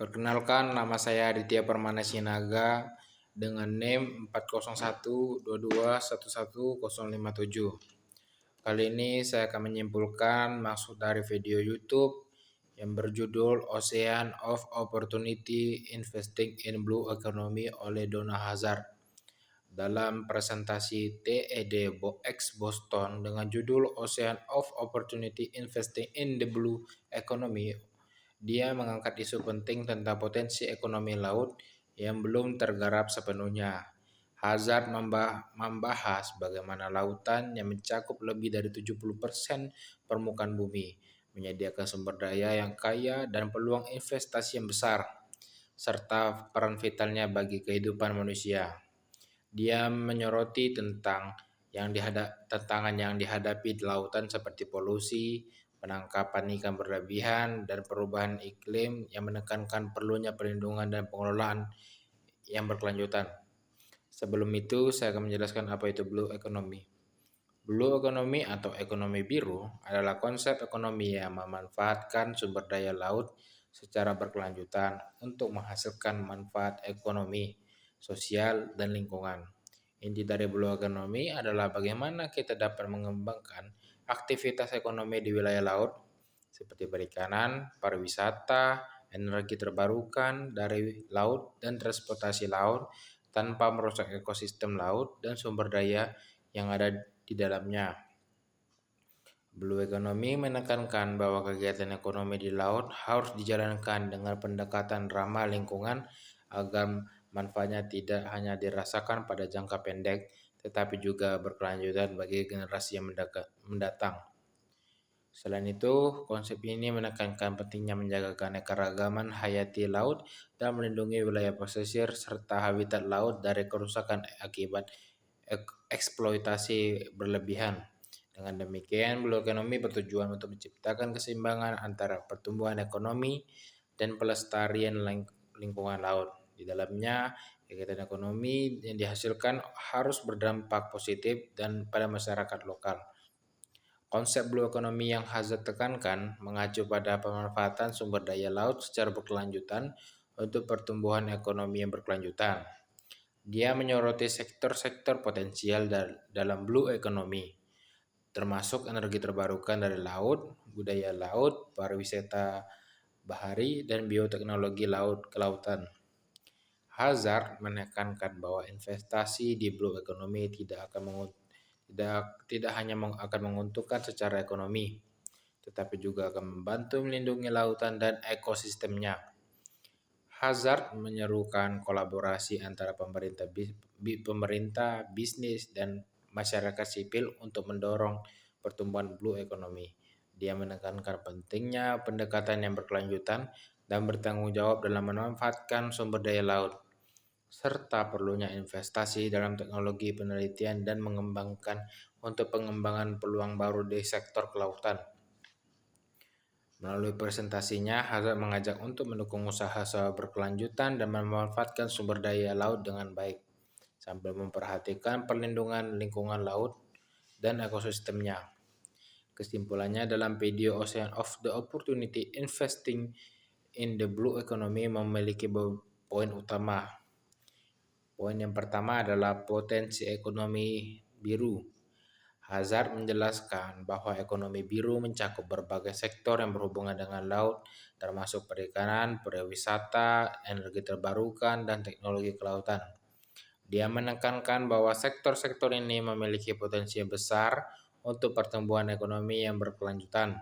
Perkenalkan, nama saya Aditya Permana Sinaga dengan NIM 40122111057. Kali ini saya akan menyimpulkan maksud dari video YouTube yang berjudul Ocean of Opportunity Investing in Blue Economy oleh Donna Hazard. Dalam presentasi TED X Boston dengan judul Ocean of Opportunity Investing in the Blue Economy, dia mengangkat isu penting tentang potensi ekonomi laut yang belum tergarap sepenuhnya. Hazard membahas bagaimana lautan yang mencakup lebih dari 70% permukaan bumi, menyediakan sumber daya yang kaya dan peluang investasi yang besar, serta peran vitalnya bagi kehidupan manusia. Dia menyoroti tantangan yang dihadapi di lautan seperti polusi, penangkapan ikan berlebihan, dan perubahan iklim yang menekankan perlunya perlindungan dan pengelolaan yang berkelanjutan. Sebelum itu, saya akan menjelaskan apa itu Blue Economy. Blue Economy atau ekonomi biru adalah konsep ekonomi yang memanfaatkan sumber daya laut secara berkelanjutan untuk menghasilkan manfaat ekonomi, sosial, dan lingkungan. Inti dari Blue Economy adalah bagaimana kita dapat mengembangkan aktivitas ekonomi di wilayah laut seperti perikanan, pariwisata, energi terbarukan dari laut, dan transportasi laut tanpa merusak ekosistem laut dan sumber daya yang ada di dalamnya. Blue Economy menekankan bahwa kegiatan ekonomi di laut harus dijalankan dengan pendekatan ramah lingkungan agar manfaatnya tidak hanya dirasakan pada jangka pendek, tetapi juga berkelanjutan bagi generasi yang mendatang. Selain itu, konsep ini menekankan pentingnya menjaga keanekaragaman hayati laut dan melindungi wilayah pesisir serta habitat laut dari kerusakan akibat eksploitasi berlebihan. Dengan demikian, Blue Economy bertujuan untuk menciptakan keseimbangan antara pertumbuhan ekonomi dan pelestarian lingkungan laut. Di dalamnya, kegiatan ekonomi yang dihasilkan harus berdampak positif dan pada masyarakat lokal. Konsep Blue Economy yang Hazard tekankan mengacu pada pemanfaatan sumber daya laut secara berkelanjutan untuk pertumbuhan ekonomi yang berkelanjutan. Dia menyoroti sektor-sektor potensial dalam Blue Economy, termasuk energi terbarukan dari laut, budaya laut, pariwisata bahari, dan bioteknologi kelautan. Hazard menekankan bahwa investasi di Blue Economy tidak hanya akan menguntungkan secara ekonomi, tetapi juga akan membantu melindungi lautan dan ekosistemnya. Hazard menyerukan kolaborasi antara pemerintah, bisnis, dan masyarakat sipil untuk mendorong pertumbuhan Blue Economy. Dia menekankan pentingnya pendekatan yang berkelanjutan dan bertanggung jawab dalam memanfaatkan sumber daya laut, serta perlunya investasi dalam teknologi penelitian dan mengembangkan untuk pengembangan peluang baru di sektor kelautan. Melalui presentasinya, Hazard mengajak untuk mendukung usaha secara berkelanjutan dan memanfaatkan sumber daya laut dengan baik, sambil memperhatikan perlindungan lingkungan laut dan ekosistemnya. Kesimpulannya, dalam video Ocean of the Opportunity Investing in the Blue Economy memiliki beberapa poin utama. Poin yang pertama adalah potensi ekonomi biru. Hazard menjelaskan bahwa ekonomi biru mencakup berbagai sektor yang berhubungan dengan laut, termasuk perikanan, pariwisata, energi terbarukan, dan teknologi kelautan. Dia menekankan bahwa sektor-sektor ini memiliki potensi besar untuk pertumbuhan ekonomi yang berkelanjutan.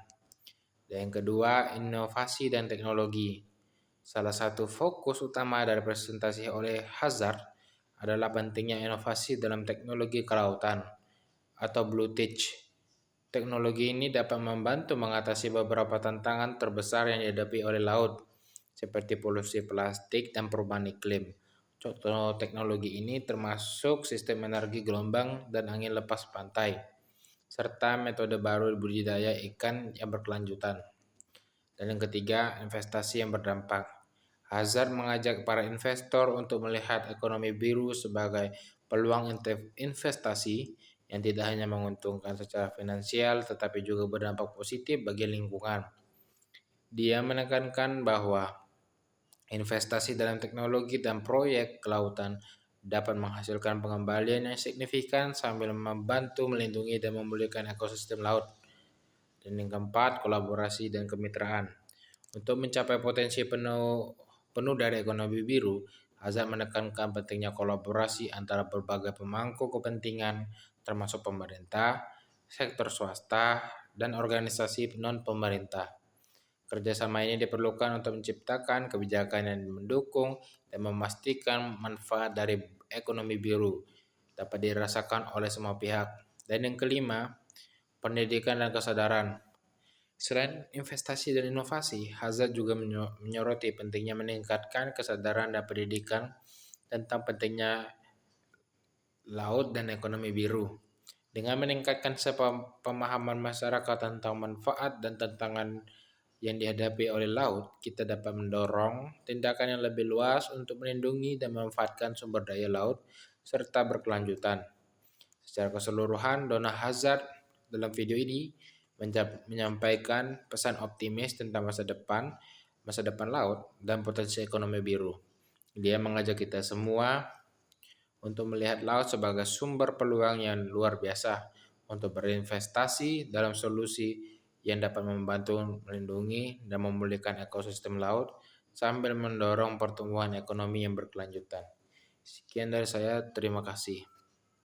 Dan yang kedua, inovasi dan teknologi. Salah satu fokus utama dari presentasi oleh Hazard adalah pentingnya inovasi dalam teknologi kelautan atau Blue Tech. Teknologi ini dapat membantu mengatasi beberapa tantangan terbesar yang dihadapi oleh laut, seperti polusi plastik dan perubahan iklim. Contoh teknologi ini termasuk sistem energi gelombang dan angin lepas pantai, serta metode baru budidaya ikan yang berkelanjutan. Dan yang ketiga, investasi yang berdampak. Hazard mengajak para investor untuk melihat ekonomi biru sebagai peluang investasi yang tidak hanya menguntungkan secara finansial tetapi juga berdampak positif bagi lingkungan. Dia menekankan bahwa Investasi dalam teknologi dan proyek kelautan dapat menghasilkan pengembalian yang signifikan sambil membantu melindungi dan memulihkan ekosistem laut. Dan yang keempat, kolaborasi dan kemitraan. Untuk mencapai potensi penuh dari ekonomi biru, Hazard menekankan pentingnya kolaborasi antara berbagai pemangku kepentingan, termasuk pemerintah, sektor swasta, dan organisasi non-pemerintah. Kerjasama ini diperlukan untuk menciptakan kebijakan yang mendukung dan memastikan manfaat dari ekonomi biru dapat dirasakan oleh semua pihak. Dan yang kelima, pendidikan dan kesadaran. Selain investasi dan inovasi, Hazard juga menyoroti pentingnya meningkatkan kesadaran dan pendidikan tentang pentingnya laut dan ekonomi biru. Dengan meningkatkan pemahaman masyarakat tentang manfaat dan tantangan yang dihadapi oleh laut, kita dapat mendorong tindakan yang lebih luas untuk melindungi dan memanfaatkan sumber daya laut serta berkelanjutan. Secara keseluruhan, Donna Hazard dalam video ini menyampaikan pesan optimis tentang masa depan laut dan potensi ekonomi biru. Dia mengajak kita semua untuk melihat laut sebagai sumber peluang yang luar biasa untuk berinvestasi dalam solusi yang dapat membantu melindungi dan memulihkan ekosistem laut sambil mendorong pertumbuhan ekonomi yang berkelanjutan. Sekian dari saya, terima kasih.